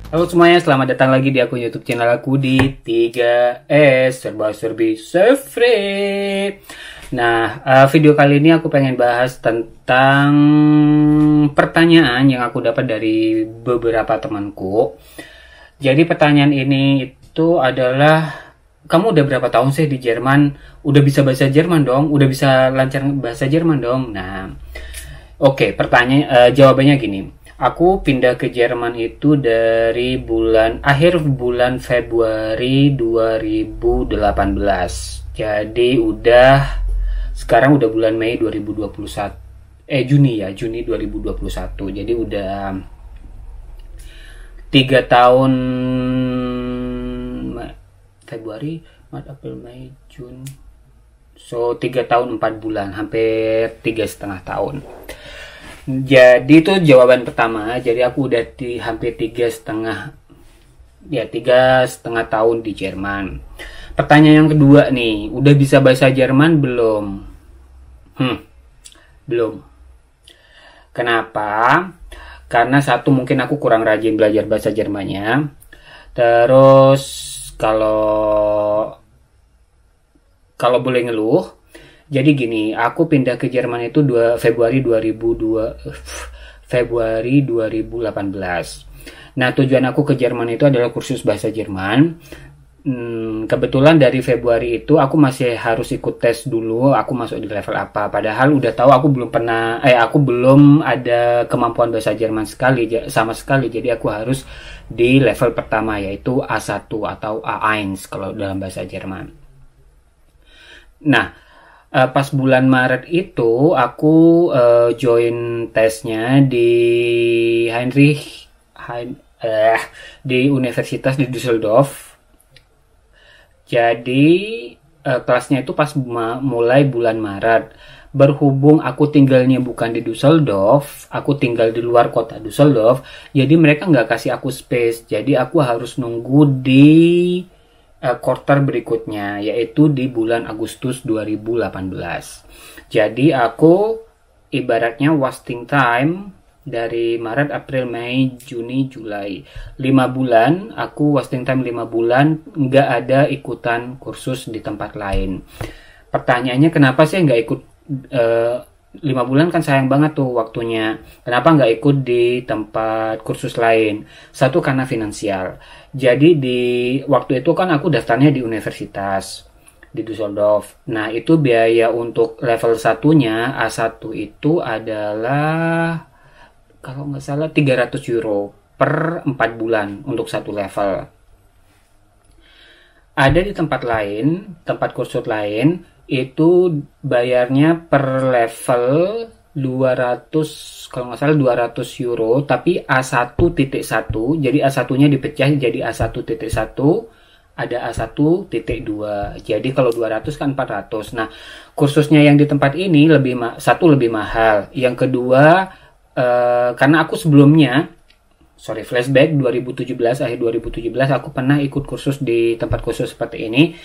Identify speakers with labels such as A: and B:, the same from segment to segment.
A: Halo semuanya, selamat datang lagi di akun YouTube channel aku di 3S Serba Serbi Sefre. Nah, video kali ini aku pengen bahas tentang pertanyaan yang aku dapat dari beberapa temanku. Jadi pertanyaan ini itu adalah, kamu udah berapa tahun sih di Jerman? Udah bisa bahasa Jerman dong? Udah bisa lancar bahasa Jerman dong? Nah, oke, jawabannya gini. Aku pindah ke Jerman itu dari akhir bulan Februari 2018. Jadi sekarang udah bulan Mei 2021. Juni 2021. Jadi udah 3 tahun. Februari, Maret, April, Mei, Juni. So 3 tahun 4 bulan, hampir 3,5 tahun. Jadi itu jawaban pertama. Jadi aku udah hampir 3,5 tahun di Jerman. Pertanyaan yang kedua nih, udah bisa bahasa Jerman belum? Belum. Kenapa? Karena satu, mungkin aku kurang rajin belajar bahasa Jermannya. Terus kalau boleh ngeluh, jadi gini, aku pindah ke Jerman itu Februari 2018. Nah, tujuan aku ke Jerman itu adalah kursus bahasa Jerman. Kebetulan dari Februari itu aku masih harus ikut tes dulu, aku masuk di level apa. Padahal udah tahu aku belum ada kemampuan bahasa Jerman sama sekali. Jadi aku harus di level pertama, yaitu A1 atau A1 kalau dalam bahasa Jerman. Nah, pas bulan Maret itu aku join tesnya di di Universitas di Düsseldorf. Jadi kelasnya itu pas mulai bulan Maret. Berhubung aku tinggalnya bukan di Düsseldorf, aku tinggal di luar kota Düsseldorf, jadi mereka nggak kasih aku space. Jadi aku harus nunggu di quarter berikutnya, yaitu di bulan Agustus 2018. Jadi aku ibaratnya wasting time dari Maret, April, Mei, Juni, Juli. 5 bulan, aku wasting time 5 bulan, nggak ada ikutan kursus di tempat lain. Pertanyaannya, kenapa sih nggak ikut 5 bulan kan sayang banget tuh waktunya. Kenapa nggak ikut di tempat kursus lain? Satu, karena finansial. Jadi di waktu itu kan aku daftarnya di universitas di Düsseldorf. Nah, itu biaya untuk level satunya A1 itu adalah kalau nggak salah 300 euro per 4 bulan untuk satu level. Ada di tempat kursus lain itu bayarnya per level 200, kalau nggak salah 200 euro, tapi A1.1, jadi A1-nya dipecah jadi A1.1, ada A1.2. Jadi kalau 200 kan 400. Nah, kursusnya yang di tempat ini lebih mahal. Yang kedua, karena aku sebelumnya flashback 2017, akhir 2017 aku pernah ikut kursus di tempat kursus seperti ini.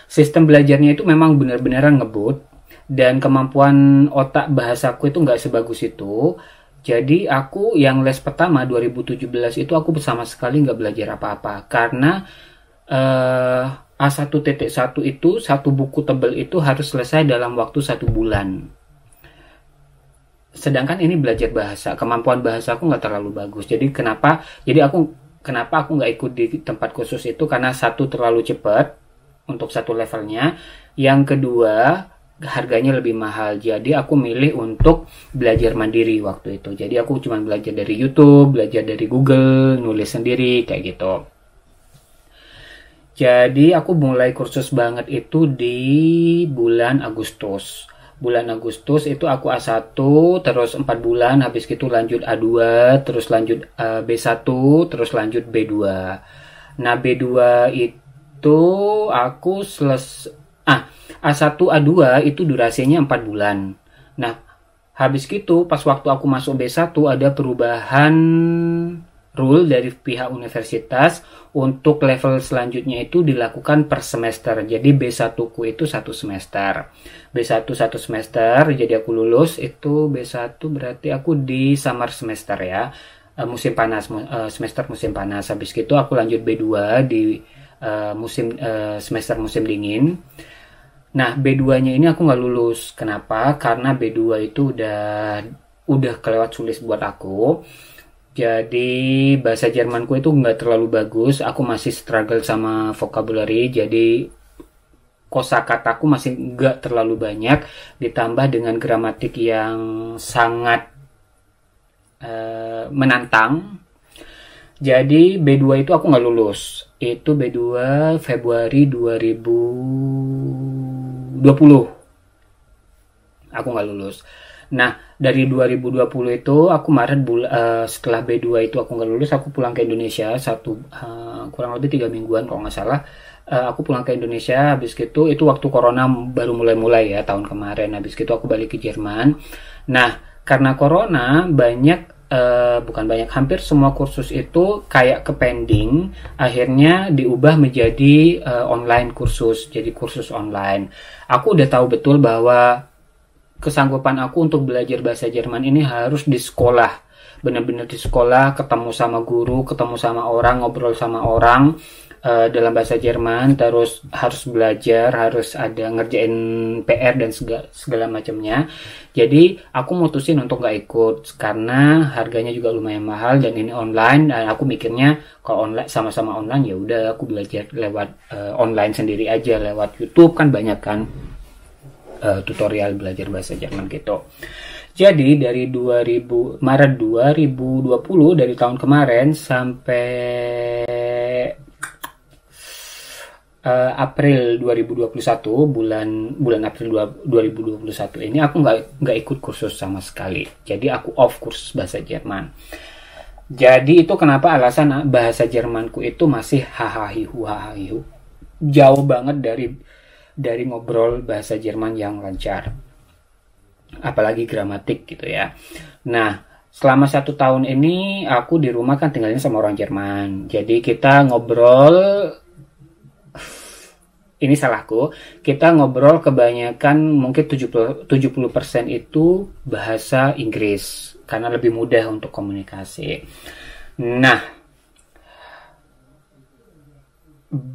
A: Sistem belajarnya itu memang benar-benar ngebut, dan kemampuan otak bahasaku itu nggak sebagus itu. Jadi aku yang les pertama 2017 itu aku sama sekali nggak belajar apa-apa, karena A1.1 itu satu buku tebal itu harus selesai dalam waktu 1 bulan. Sedangkan ini belajar bahasa, kemampuan bahasa aku nggak terlalu bagus. Jadi kenapa aku nggak ikut di tempat khusus itu, karena satu, terlalu cepat untuk satu levelnya. Yang kedua, harganya lebih mahal. Jadi aku milih untuk belajar mandiri waktu itu. Jadi aku cuma belajar dari YouTube, belajar dari Google, nulis sendiri kayak gitu. Jadi aku mulai kursus banget itu di bulan Agustus. Bulan Agustus itu aku A1, terus 4 bulan, habis itu lanjut A2, terus lanjut B1, terus lanjut B2. Nah, B2 itu aku A1 A2 itu durasinya 4 bulan. Nah, habis itu pas waktu aku masuk B1 ada perubahan rule dari pihak universitas untuk level selanjutnya itu dilakukan per semester. Jadi B1 ku itu 1 semester. B1 1 semester, jadi aku lulus itu B1 berarti aku di summer semester ya. semester musim panas. Habis itu aku lanjut B2 di semester musim dingin. Nah, B2-nya ini aku nggak lulus. Kenapa? Karena B2 itu udah kelewat sulit buat aku. Jadi bahasa Jermanku itu nggak terlalu bagus. Aku masih struggle sama vocabulary. Jadi kosakataku masih nggak terlalu banyak. Ditambah dengan gramatik yang sangat menantang. Jadi B2 itu aku nggak lulus. Itu B2 Februari 2020. Aku nggak lulus. Nah, dari 2020 itu aku Maret setelah B2 itu aku nggak lulus, aku pulang ke Indonesia kurang lebih 3 mingguan kalau nggak salah. Aku pulang ke Indonesia, habis itu waktu corona baru mulai ya tahun kemarin. Habis itu aku balik ke Jerman. Nah, karena corona hampir semua kursus itu kayak ke pending, akhirnya diubah menjadi online kursus, jadi kursus online. Aku udah tahu betul bahwa kesanggupan aku untuk belajar bahasa Jerman ini harus di sekolah, benar-benar di sekolah, ketemu sama guru, ketemu sama orang, ngobrol sama orang dalam bahasa Jerman, terus harus belajar, harus ada ngerjain PR dan segala macamnya. Jadi aku mutusin untuk gak ikut karena harganya juga lumayan mahal dan ini online. Dan aku mikirnya kalau online sama-sama online ya udah aku belajar lewat online sendiri aja, lewat YouTube kan banyak kan tutorial belajar bahasa Jerman gitu. Jadi dari Maret 2020 dari tahun kemarin sampai April 2021, bulan April 2021 ini aku nggak ikut kursus sama sekali. Jadi aku off kursus bahasa Jerman. Jadi itu kenapa alasan bahasa Jermanku itu masih hahahihu. Jauh banget dari ngobrol bahasa Jerman yang lancar. Apalagi gramatik gitu ya. Nah, selama 1 tahun ini aku di rumah kan tinggalnya sama orang Jerman. Jadi kita ngobrol, ini salahku, kita ngobrol kebanyakan mungkin 70% itu bahasa Inggris karena lebih mudah untuk komunikasi. Nah,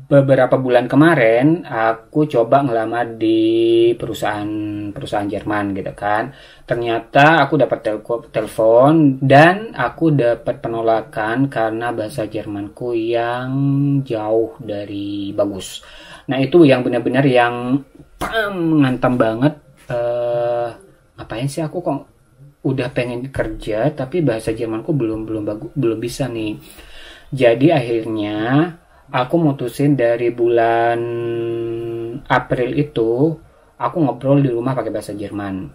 A: beberapa bulan kemarin aku coba ngelamar di perusahaan Jerman gitu kan. Ternyata aku dapat telepon dan aku dapat penolakan karena bahasa Jermanku yang jauh dari bagus. Nah, itu yang benar-benar yang ngantam banget. Ngapain sih aku kok udah pengen kerja tapi bahasa Jermanku belum bisa nih. Jadi akhirnya aku mutusin dari bulan April itu aku ngobrol di rumah pakai bahasa Jerman.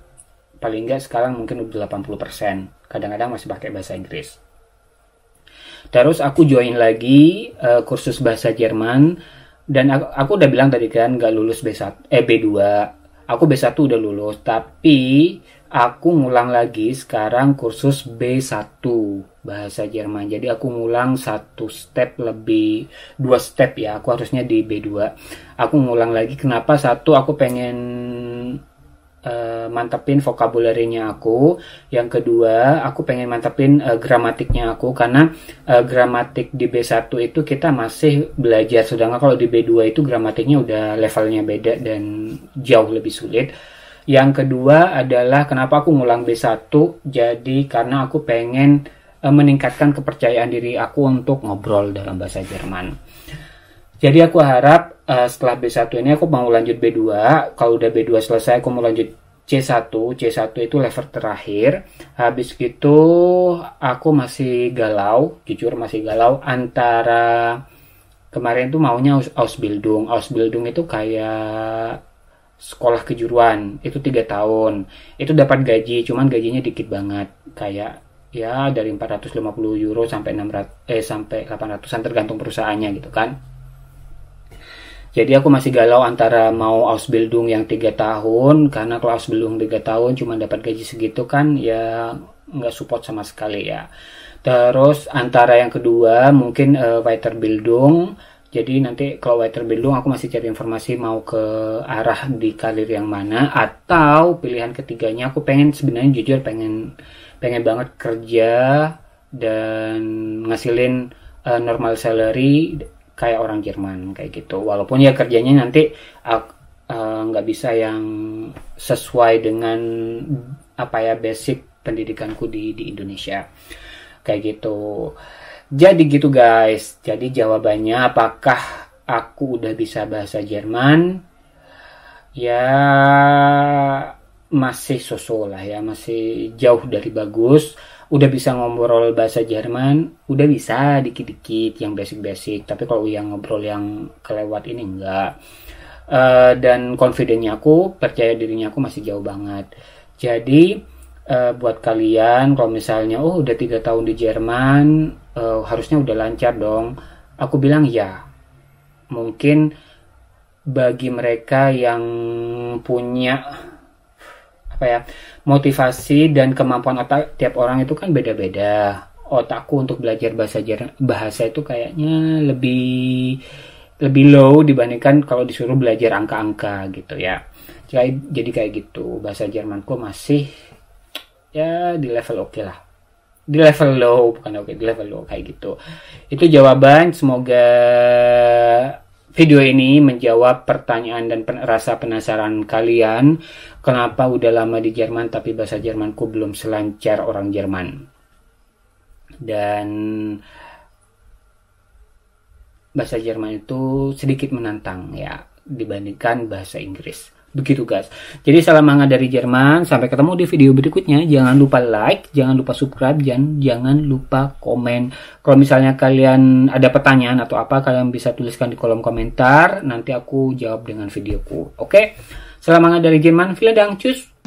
A: Paling enggak sekarang mungkin udah 80%. Kadang-kadang masih pakai bahasa Inggris. Terus aku join lagi kursus bahasa Jerman. Dan aku udah bilang tadi kan gak lulus B2. Aku B1 udah lulus. Tapi aku ngulang lagi sekarang kursus B1 bahasa Jerman. Jadi aku ngulang 2 step ya. Aku harusnya di B2. Aku ngulang lagi. Kenapa? Satu, aku pengen mantepin vocabulary-nya aku. Yang kedua, aku pengen mantepin gramatiknya aku. Karena gramatik di B1 itu kita masih belajar. Sedangkan kalau di B2 itu gramatiknya udah levelnya beda dan jauh lebih sulit. Yang kedua adalah kenapa aku ngulang B1. Jadi karena aku pengen meningkatkan kepercayaan diri aku untuk ngobrol dalam bahasa Jerman. Jadi aku harap setelah B1 ini aku mau lanjut B2. Kalau udah B2 selesai aku mau lanjut C1. C1 itu level terakhir. Habis gitu aku masih galau, jujur masih galau antara kemarin tuh maunya Ausbildung. Ausbildung itu kayak sekolah kejuruan, itu 3 tahun. Itu dapat gaji, cuman gajinya dikit banget. Kayak ya dari 450 euro sampai 800-an tergantung perusahaannya gitu kan. Jadi aku masih galau antara mau Ausbildung yang 3 tahun, karena kalau Ausbildung 3 tahun cuma dapat gaji segitu kan ya nggak support sama sekali ya. Terus antara yang kedua mungkin Weiterbildung. Jadi nanti kalau Weiterbildung aku masih cari informasi mau ke arah di karir yang mana, atau pilihan ketiganya aku pengen sebenarnya jujur pengen banget kerja dan ngasilin normal salary kayak orang Jerman kayak gitu. Walaupun ya kerjanya nanti nggak bisa yang sesuai dengan apa ya basic pendidikanku di Indonesia kayak gitu. Jadi gitu guys. Jadi jawabannya apakah aku udah bisa bahasa Jerman? Ya masih so-so lah ya, masih jauh dari bagus. Udah bisa ngobrol bahasa Jerman, udah bisa dikit-dikit yang basic-basic. Tapi kalau yang ngobrol yang kelewat ini enggak. Dan confidence-nya aku, percaya dirinya aku masih jauh banget. Jadi buat kalian kalau misalnya udah 3 tahun di Jerman, harusnya udah lancar dong. Aku bilang ya. Mungkin bagi mereka yang punya apa ya motivasi dan kemampuan otak tiap orang itu kan beda-beda. Otakku untuk belajar bahasa itu kayaknya lebih low dibandingkan kalau disuruh belajar angka-angka gitu ya. Jadi kayak gitu. Bahasa Jermanku masih ya di level oke lah. Di level low, bukan oke, di level low kayak gitu. Itu jawaban. Semoga video ini menjawab pertanyaan dan rasa penasaran kalian. Kenapa udah lama di Jerman tapi bahasa Jermanku belum selancar orang Jerman. Dan bahasa Jerman itu sedikit menantang ya dibandingkan bahasa Inggris. Begitu guys. Jadi salam hangat dari Jerman. Sampai ketemu di video berikutnya. Jangan lupa like, jangan lupa subscribe, jangan lupa komen. Kalau misalnya kalian ada pertanyaan atau apa, kalian bisa tuliskan di kolom komentar. Nanti aku jawab dengan videoku. Oke? Salam hangat dari Jerman. Vielen Dank. Tschüss.